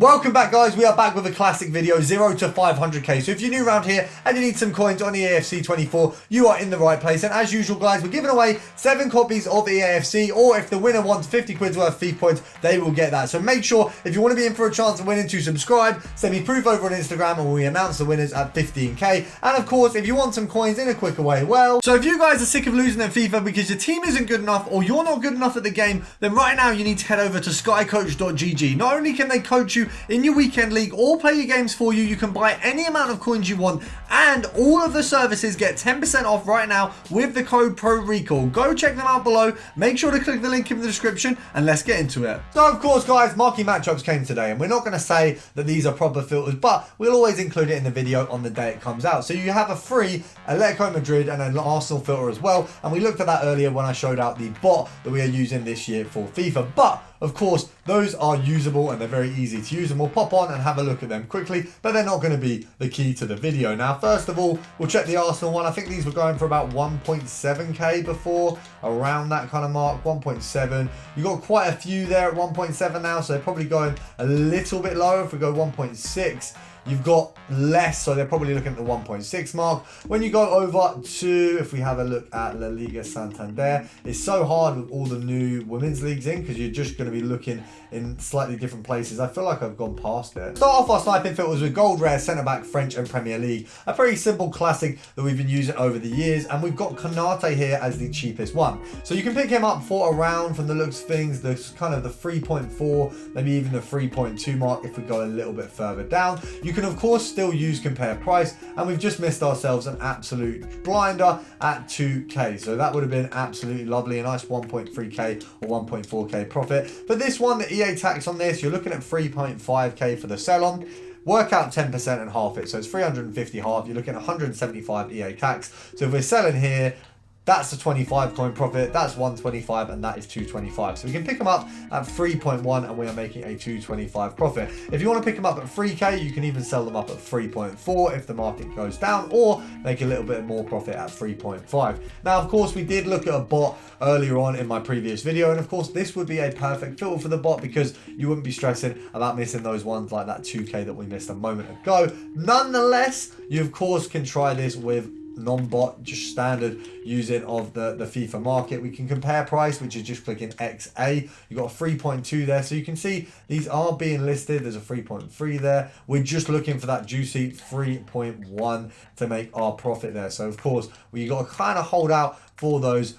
Welcome back, guys. We are back with a classic video, 0 to 500k. So if you're new around here and you need some coins on EAFC 24, you are in the right place. And as usual, guys, we're giving away 7 copies of EAFC, or if the winner wants 50 quid's worth of FIFA points, they will get that. So make sure, if you want to be in for a chance of winning, to subscribe, send me proof over on Instagram, and we announce the winners at 15k. And of course, if you want some coins in a quicker way, well, so if you guys are sick of losing at FIFA because your team isn't good enough or you're not good enough at the game, then right now you need to head over to skycoach.gg. Not only can they coach you in your weekend league or play your games for you, you can buy any amount of coins you want, and all of the services get 10% off right now with the code PRORECALL. Go check them out below, make sure to click the link in the description, and let's get into it. So of course, guys, marquee matchups came today, and we're not going to say that these are proper filters, but we'll always include it in the video on the day it comes out. So you have a free Atletico Madrid and an Arsenal filter as well, and we looked at that earlier when I showed out the bot that we are using this year for FIFA. But of course, those are usable and they're very easy to use, and we'll pop on and have a look at them quickly, but they're not going to be the key to the video. Now, first of all, we'll check the Arsenal one. I think these were going for about 1.7k before, around that kind of mark, 1.7. You got quite a few there at 1.7 now, so they're probably going a little bit lower. If we go 1.6, you've got less, so they're probably looking at the 1.6 mark. When you go over to, if we have a look at La Liga Santander, it's so hard with all the new women's leagues in, because you're just going to be looking in slightly different places. I feel like I've gone past it. Start off our sniping filters with gold rare, centre-back, French and Premier League. A very simple classic that we've been using over the years, and we've got Konate here as the cheapest one. So you can pick him up for around, from the looks of things, the kind of the 3.4, maybe even the 3.2 mark if we go a little bit further down. You can of course still use compare price, and we've just missed ourselves an absolute blinder at 2k, so that would have been absolutely lovely, a nice 1.3k or 1.4k profit. But this one, the EA tax on this, you're looking at 3.5k for the sell-on. Work out 10% and half it, so it's 350 half, you're looking at 175 EA tax. So if we're selling here, that's a 25 coin profit, that's 125, and that is 225. So we can pick them up at 3.1 and we are making a 225 profit. If you want to pick them up at 3k, you can even sell them up at 3.4 if the market goes down, or make a little bit more profit at 3.5. Now, of course, we did look at a bot earlier on in my previous video, and of course, this would be a perfect filter for the bot because you wouldn't be stressing about missing those ones like that 2k that we missed a moment ago. Nonetheless, you of course can try this with non-bot, just standard using of the FIFA market. We can compare price, which is just clicking XA. You got a 3.2 there, so you can see these are being listed. There's a 3.3 there. We're just looking for that juicy 3.1 to make our profit there. So of course, we got to kind of hold out for those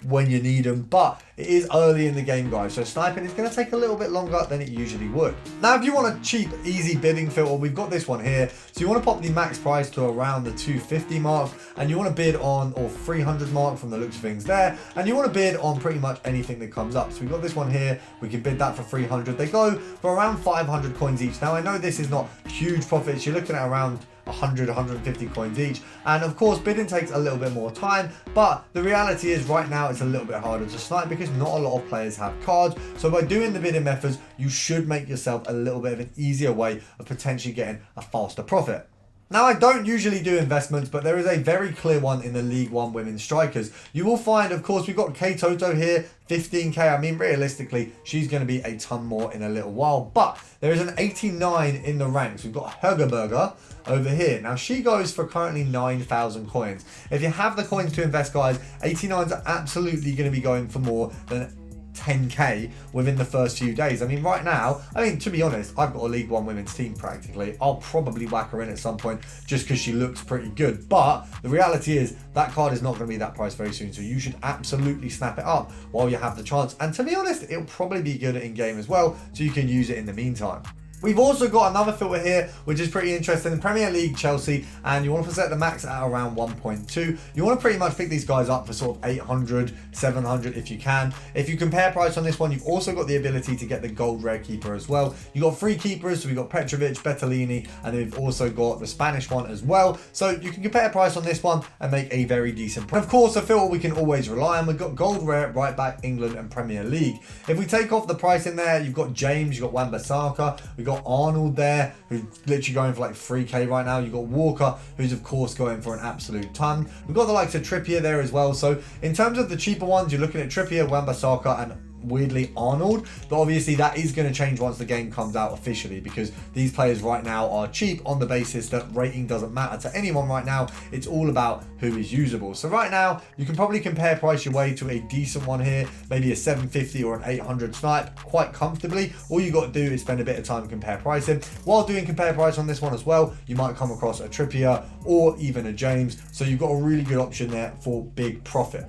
when you need them, but it is early in the game, guys, so sniping is going to take a little bit longer than it usually would. Now, if you want a cheap, easy bidding filter, we've got this one here. So you want to pop the max price to around the 250 mark, and you want to bid on, or 300 mark from the looks of things there, and you want to bid on pretty much anything that comes up. So we've got this one here, we can bid that for 300. They go for around 500 coins each. Now, I know this is not huge profits, you're looking at around 100, 150 coins each, and of course bidding takes a little bit more time, but the reality is right now it's a little bit harder to snipe because not a lot of players have cards. So by doing the bidding methods, you should make yourself a little bit of an easier way of potentially getting a faster profit. Now, I don't usually do investments, but there is a very clear one in the League One women's strikers. You will find, of course, we've got K Toto here, 15k. I mean, realistically, she's going to be a ton more in a little while, but there is an 89 in the ranks. We've got Hergerberger over here. Now, she goes for currently 9,000 coins. If you have the coins to invest, guys, 89s are absolutely going to be going for more than 10k within the first few days. I mean, right now, to be honest, I've got a League One women's team practically. I'll probably whack her in at some point just because she looks pretty good, but the reality is that card is not going to be that price very soon, so you should absolutely snap it up while you have the chance. And to be honest, it'll probably be good in game as well, so you can use it in the meantime. We've also got another filter here, which is pretty interesting. Premier League, Chelsea, and you want to set the max at around 1.2. You want to pretty much pick these guys up for sort of 800, 700 if you can. If you compare price on this one, you've also got the ability to get the gold rare keeper as well. You've got 3 keepers, so we've got Petrovic, Bettalini, and then we've also got the Spanish one as well. So you can compare price on this one and make a very decent price. Of course, a filter we can always rely on. We've got gold rare, right back, England, and Premier League. If we take off the price in there, you've got James, you've got Wan-Bissaka, we've got Arnold there, who's literally going for like 3k right now. You've got Walker, who's of course going for an absolute ton. We've got the likes of Trippier there as well. So in terms of the cheaper ones, you're looking at Trippier, Wan-Bissaka, and weirdly Arnold, but obviously that is going to change once the game comes out officially, because these players right now are cheap on the basis that rating doesn't matter to anyone right now. It's all about who is usable. So right now you can probably compare price your way to a decent one here, maybe a 750 or an 800 snipe quite comfortably. All you got to do is spend a bit of time compare pricing. While doing compare price on this one as well, you might come across a Trippier or even a James, so you've got a really good option there for big profit.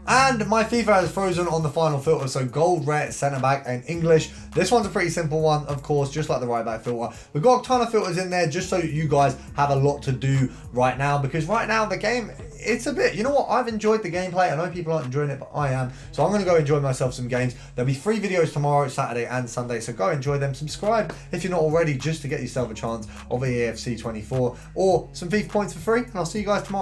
And my FIFA has frozen on the final filter, so gold, rare, centre back, and English. This one's a pretty simple one, of course, just like the right back filter. We've got a ton of filters in there just so you guys have a lot to do right now, because right now the game, it's a bit, you know what, I've enjoyed the gameplay. I know people aren't enjoying it, but I am. So I'm going to go enjoy myself some games. There'll be 3 videos tomorrow, Saturday and Sunday, so go enjoy them. Subscribe if you're not already, just to get yourself a chance of EAFC 24 or some FIFA points for free, and I'll see you guys tomorrow.